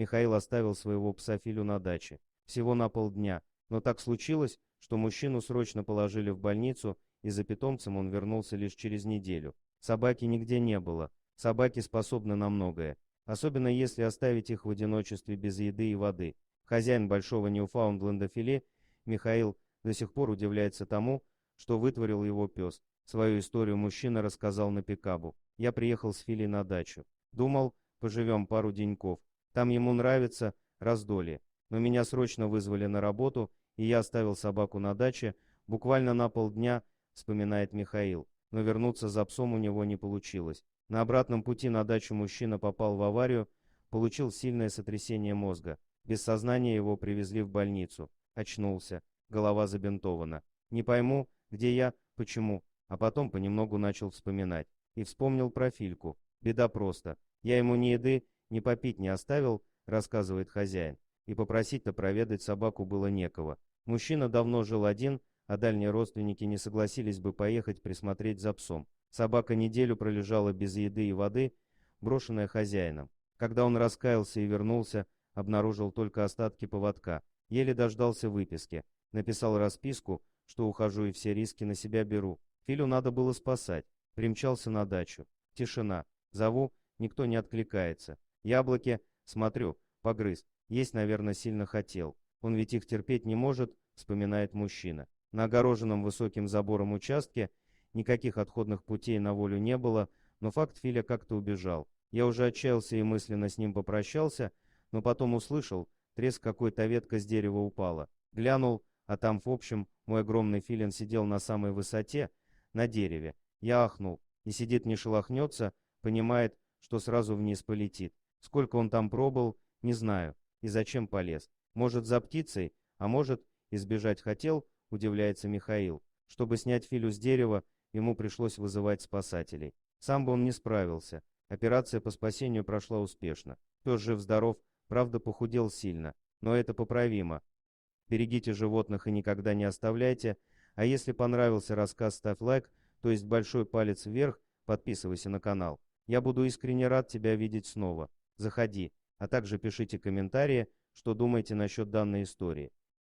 Михаил оставил своего пса Филю на даче. Всего на полдня. Но так случилось, что мужчину срочно положили в больницу, и за питомцем он вернулся лишь через неделю. Собаки нигде не было. Собаки способны на многое. Особенно если оставить их в одиночестве без еды и воды. Хозяин большого Ньюфаундленда Филе, Михаил, до сих пор удивляется тому, что вытворил его пес. Свою историю мужчина рассказал на Пикабу. Я приехал с Филей на дачу. Думал, поживем пару деньков. Там ему нравится раздолье. Но меня срочно вызвали на работу, и я оставил собаку на даче буквально на полдня, вспоминает Михаил. Но вернуться за псом у него не получилось. На обратном пути на дачу мужчина попал в аварию, получил сильное сотрясение мозга. Без сознания его привезли в больницу. Очнулся. Голова забинтована. Не пойму, где я, почему. А потом понемногу начал вспоминать. И вспомнил про Фильку. Беда просто. Я ему ни еды, ни попить не оставил, рассказывает хозяин. И попросить-то проведать собаку было некого. Мужчина давно жил один, а дальние родственники не согласились бы поехать присмотреть за псом. Собака неделю пролежала без еды и воды, брошенная хозяином. Когда он раскаялся и вернулся, обнаружил только остатки поводка. Еле дождался выписки. Написал расписку, что ухожу и все риски на себя беру. Филю надо было спасать. Примчался на дачу. Тишина. Зову, никто не откликается. Яблоки, смотрю, погрыз. Есть, наверное, сильно хотел. Он ведь их терпеть не может, вспоминает мужчина. На огороженном высоким забором участке никаких отходных путей на волю не было, но факт Филя как-то убежал. Я уже отчаялся и мысленно с ним попрощался, но потом услышал, треск какой-то ветка с дерева упала. Глянул, а там, в общем, мой огромный филин сидел на самой высоте, на дереве. Я ахнул, и сидит не шелохнется, понимает, что сразу вниз полетит. Сколько он там пробыл, не знаю, и зачем полез. Может, за птицей, а может, избежать хотел, удивляется Михаил. Чтобы снять Филю с дерева, ему пришлось вызывать спасателей. Сам бы он не справился. Операция по спасению прошла успешно. Пес жив-здоров, правда похудел сильно, но это поправимо. Берегите животных и никогда не оставляйте. А если понравился рассказ, ставь лайк, то есть большой палец вверх, подписывайся на канал. Я буду искренне рад тебя видеть снова. Заходи, а также пишите комментарии, что думаете насчет данной истории.